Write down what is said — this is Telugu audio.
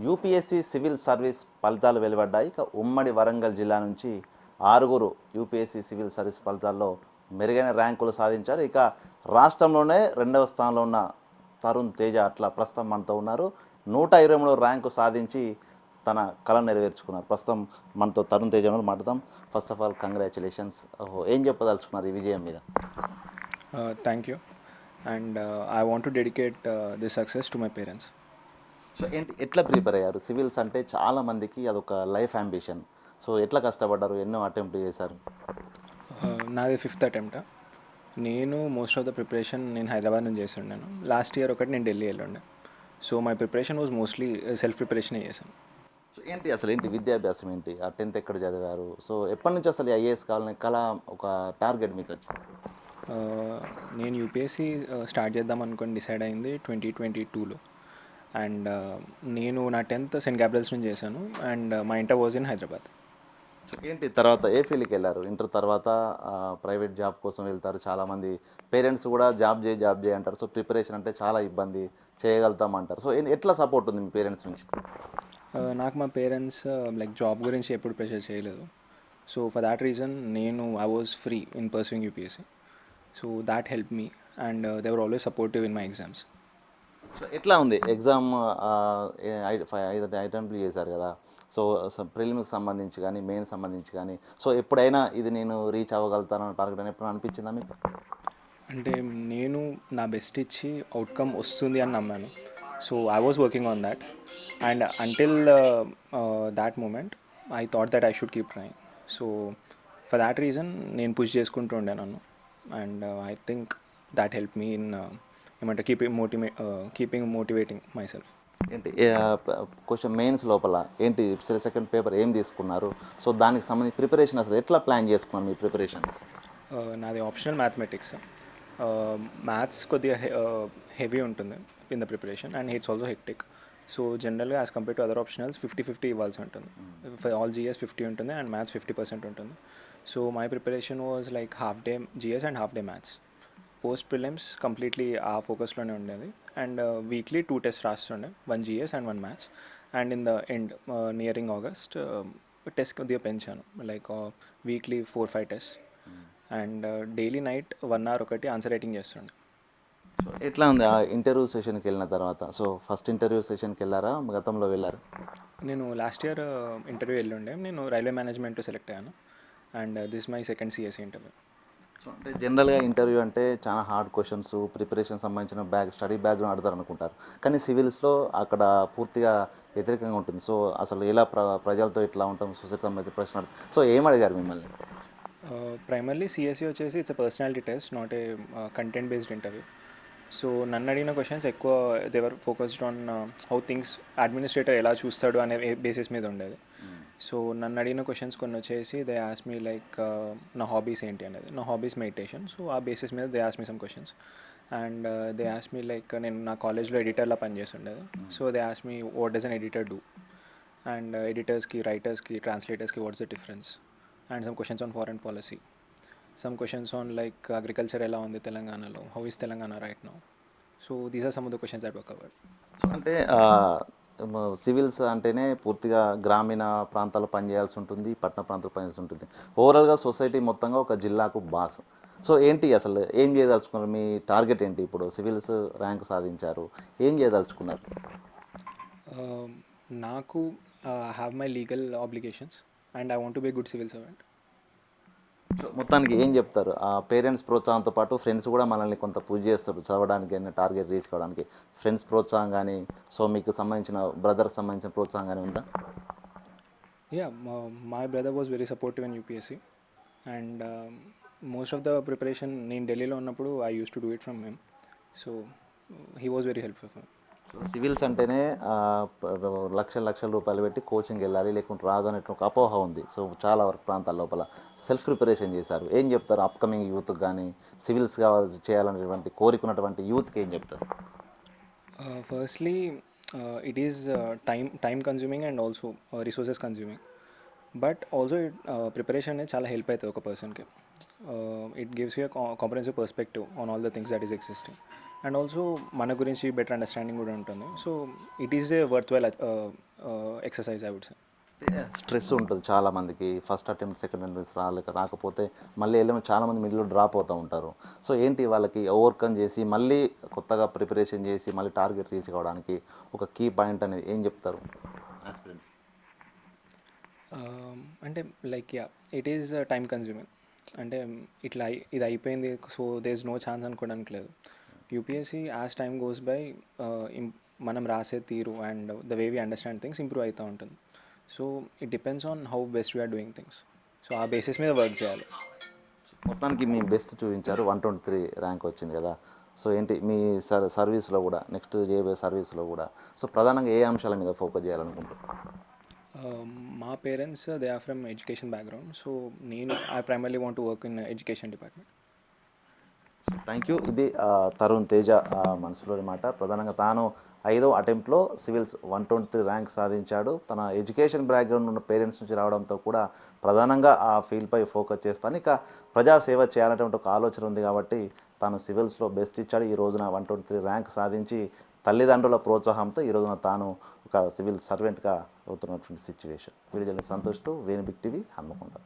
యూపీఎస్సీ సివిల్ సర్వీస్ ఫలితాలు వెలువడ్డాయి. ఇక ఉమ్మడి వరంగల్ జిల్లా నుంచి 6 యూపీఎస్సీ సివిల్ సర్వీస్ ఫలితాల్లో మెరుగైన ర్యాంకులు సాధించారు. ఇక రాష్ట్రంలోనే 2వ స్థానంలో ఉన్న తరుణ్ తేజ అట్లా ప్రస్తుతం మనతో ఉన్నారు. 123 ర్యాంకు సాధించి తన కళ నెరవేర్చుకున్నారు. ప్రస్తుతం మనతో తరుణ్ తేజ మాట్లాడదాం. First of all congratulations. ఏం చెప్పదలుచుకున్నారు ఈ విజయం మీద? Thank you, and I want to dedicate this success to my parents. So ఏంటి ఎట్లా ప్రిపేర్ అయ్యారు? సివిల్స్ అంటే చాలామందికి అదొక లైఫ్ అంబిషన్. సో ఎట్లా కష్టపడ్డారు? ఎన్నో అటెంప్ట్ చేశారు? నాది 5th అటెంప్ట్. నేను మోస్ట్ ఆఫ్ ద ప్రిపరేషన్ నేను హైదరాబాద్ నుంచి చేస్తుండాను. లాస్ట్ ఇయర్ ఒకటి నేను ఢిల్లీ వెళ్ళుండే. So my preparation was mostly self ప్రిపరేషనే చేశాను. సో ఏంటి అసలు ఏంటి విద్యాభ్యాసం ఏంటి? ఆ 10th ఎక్కడ చదివారు? సో ఎప్పటి నుంచి అసలు ఐఏఎస్ కావాలని కళ ఒక టార్గెట్ మీకు వచ్చింది? నేను యూపీఎస్సీ స్టార్ట్ చేద్దాం అనుకొని డిసైడ్ అయింది 2022లో. అండ్ నేను నా 10th సెయింట్ గ్యాబ్రియల్స్ నుంచి చేశాను. అండ్ మా inter was in Hyderabad. So ఏంటి తర్వాత ఏ ఫీల్డ్కి వెళ్ళారు? ఇంటర్ తర్వాత ప్రైవేట్ జాబ్ కోసం వెళ్తారు చాలామంది. పేరెంట్స్ కూడా జాబ్ చేయి అంటారు. సో ప్రిపరేషన్ అంటే చాలా ఇబ్బంది, చేయగలుగుతాం అంటారు. సో ఎట్లా సపోర్ట్ ఉంది మీ పేరెంట్స్ నుంచి? నాకు మా పేరెంట్స్ లైక్ జాబ్ గురించి ఎప్పుడు ప్రెషర్ చేయలేదు. సో ఫర్ దాట్ రీజన్ నేను I was free in pursuing UPSC. So that help me and they were always supportive in my exams. So ఎట్లా ఉంది ఎగ్జామ్? 5 అటెంప్ట్లు చేశారు కదా. సో ప్రిలిమ్కి సంబంధించి కానీ మెయిన్ సంబంధించి కానీ సో ఎప్పుడైనా ఇది నేను రీచ్ అవ్వగలుగుతాను టార్గెట్ అని ఎప్పుడు అనిపించిందా మీకు? అంటే నేను నా బెస్ట్ ఇచ్చి అవుట్కమ్ వస్తుంది అని నమ్మాను. So I was working on that and until that moment I thought that I should keep trying. So for that reason నేను పుష్ చేసుకుంటూ ఉండే నన్ను. And I think that help me in ఏమంటే కీపింగ్ మోటివేటింగ్ మై సెల్ఫ్. ఏంటి క్వశ్చన్ మెయిన్స్ లోపల ఏంటి సెకండ్ పేపర్ ఏం తీసుకున్నారు? సో దానికి సంబంధించి ప్రిపరేషన్ అసలు ఎట్లా ప్లాన్ చేసుకున్నారు మీ ప్రిపరేషన్? నాది ఆప్షనల్ మ్యాథమెటిక్స్. మ్యాథ్స్ కొద్దిగా హెవీ ఉంటుంది in the preparation and it's also hectic. So జనరల్గా as compare to other optionals 50-50 ఇవ్వాల్సి ఉంటుంది. ఫర్ ఆల్ జిఎస్ 50 ఉంటుంది అండ్ మ్యాథ్స్ 50% ఉంటుంది. So my preparation was like half day GS and half day maths. Post prelims completely ఆ ఫోకస్లోనే ఉండేది. అండ్ వీక్లీ 2 టెస్ట్ రాస్తుండే, 1 GS and 1 maths. And in the end nearing August test కొద్దిగా పెంచాను, like weekly 4-5 test. And daily night 1 hour ఒకటి ఆన్సర్ రైటింగ్ చేస్తుండే. సో ఎట్లా ఉంది ఆ ఇంటర్వ్యూ సెషన్కి వెళ్ళిన తర్వాత? సో ఫస్ట్ ఇంటర్వ్యూ సెషన్కి వెళ్ళారా, గతంలో వెళ్ళారు? నేను లాస్ట్ ఇయర్ ఇంటర్వ్యూ వెళ్ళుండే. నేను రైల్వే మేనేజ్మెంట్ సెలెక్ట్ అయ్యాను and this my second CSE interview. So అంటే జనరల్గా ఇంటర్వ్యూ అంటే చాలా హార్డ్ క్వశ్చన్స్, ప్రిపరేషన్ సంబంధించిన స్టడీ బ్యాక్గ్రౌండ్ అడతారు అనుకుంటారు. కానీ సివిల్స్లో అక్కడ పూర్తిగా వ్యతిరేకంగా ఉంటుంది. సో అసలు ఎలా ప్రజలతో ఇట్లా ఉంటాం, సొసైటీ సంబంధించిన ప్రశ్న సో ఏం అడిగారు మిమ్మల్ని? ప్రైమర్లీ సిఎస్సి వచ్చేసి it's a personality test, not a content based interview. So నన్ను అడిగిన క్వశ్చన్స్ ఎక్కువ they were focused on how things administrator ఎలా చూస్తాడు అనే బేసిస్ మీద ఉండేది. సో నన్ను అడిగిన క్వశ్చన్స్ కొన్ని వచ్చేసి దే ఆస్ మీ లైక్ నా హాబీస్ ఏంటి అనేది. నా హాబీస్ మెడిటేషన్. సో ఆ బేసిస్ మీద they ask me some questions. And they ask me like నేను నా కాలేజ్లో ఎడిటర్లా పనిచేస్తుండేది. So they ask me what does an editor do and ఎడిటర్స్కి, రైటర్స్కి, ట్రాన్స్లేటర్స్కి what's the difference. And some questions on foreign policy, some questions on like agriculture ఎలా ఉంది తెలంగాణలో, how is Telangana right now. So these are some of the questions that were covered. So అంటే సివిల్స్ అంటేనే పూర్తిగా గ్రామీణ ప్రాంతాల్లో పనిచేయాల్సి ఉంటుంది, పట్టణ ప్రాంతాల్లో పనిచేయాల్సి ఉంటుంది. ఓవరాల్గా సొసైటీ మొత్తంగా ఒక జిల్లాకు బాస్. సో ఏంటి అసలు ఏం చేయదలుచుకున్నారు? మీ టార్గెట్ ఏంటి? ఇప్పుడు సివిల్స్ ర్యాంక్ సాధించారు, ఏం చేయదలుచుకున్నారు? నాకు have my legal obligations and I want to be good civil servant. So మొత్తానికి ఏం చెప్తారు? ఆ పేరెంట్స్ ప్రోత్సాహంతో పాటు ఫ్రెండ్స్ కూడా మనల్ని కొంత పూజ చేస్తారు చదవడానికి, టార్గెట్ రీచ్ కావడానికి. ఫ్రెండ్స్ ప్రోత్సాహం కానీ, సో మీకు సంబంధించిన బ్రదర్స్ సంబంధించిన ప్రోత్సాహం కానీ ఉందా? Yeah, my brother was very supportive in UPSC and most of the preparation నేను ఢిల్లీలో ఉన్నప్పుడు I used to do it from him. So he was very helpful for me. So civils అంటేనే లక్షల రూపాయలు పెట్టి కోచింగ్ వెళ్ళాలి, లేకుంటే రాదు అనే ఒక అపోహ ఉంది. సో చాలా వరకు ప్రాంతాల లోపల సెల్ఫ్ ప్రిపరేషన్ చేశారు. ఏం చెప్తారు అప్కమింగ్ యూత్కి కానీ, సివిల్స్ చేయాలనేటువంటి కోరికున్నటువంటి యూత్కి ఏం చెప్తారు? Firstly, it is time consuming and also resources consuming. But also preparation అనేది చాలా హెల్ప్ అవుతుంది ఒక పర్సన్కి. It gives you comprehensive perspective on all the things that is existing and also మన గురించి బెటర్ అండర్స్టాండింగ్ కూడా ఉంటుంది. So it is a worth well exercise, I would say. Stress ఉంటుంది చాలామందికి, ఫస్ట్ అటెంప్ట్ సెకండ్ అటెంప్ట్ రాకపోతే మళ్ళీ వెళ్ళిన చాలామంది మిడిల్లో డ్రాప్ అవుతూ ఉంటారు. సో ఏంటి వాళ్ళకి ఓవర్కమ్ చేసి మళ్ళీ కొత్తగా ప్రిపరేషన్ చేసి మళ్ళీ టార్గెట్ రీచ్ కావడానికి ఒక కీ పాయింట్ అనేది ఏం చెప్తారు ఆస్పిరెంట్స్? అంటే like it is time consuming. అంటే ఇట్లా ఇది అయిపోయింది, so there is no chance అనుకోవడానికి లేదు. UPSC as time goes by మనం రాసే తీరు and the way we understand things improve అవుతూ ఉంటుంది. So it depends on how best we are doing things. So ఆ బేసిస్ మీద వర్క్ చేయాలి. మొత్తానికి మీ బెస్ట్ చూపించారు, 123 ర్యాంక్ వచ్చింది కదా. సో ఏంటి మీ సర్వీస్లో కూడా నెక్స్ట్ చేయబోయే సర్వీస్లో కూడా సో ప్రధానంగా ఏ అంశాల మీద ఫోకస్ చేయాలనుకుంటున్నారు? మా parents they are from education background, so నేను I primarily want to work in education department. Thank you. ఇది తరుణ్ తేజ మనసులోని మాట. ప్రధానంగా తాను 5వ అటెంప్ట్లో సివిల్స్ 123 ర్యాంక్ సాధించాడు. తన ఎడ్యుకేషన్ బ్యాక్గ్రౌండ్ ఉన్న పేరెంట్స్ నుంచి రావడంతో కూడా ప్రధానంగా ఆ ఫీల్డ్పై ఫోకస్ చేస్తాను, ఇక ప్రజాసేవ చేయాలనేటువంటి ఒక ఆలోచన ఉంది కాబట్టి తాను సివిల్స్లో బెస్ట్ ఇచ్చాడు. ఈ రోజున 123 ర్యాంక్ సాధించి తల్లిదండ్రుల ప్రోత్సాహంతో ఈ రోజున తాను ఒక సివిల్ సర్వెంట్గా అవుతున్నటువంటి సిచ్యువేషన్. వీడియో సంతోష్తో వేణు బిగ్ టీవీ హన్మకొండ.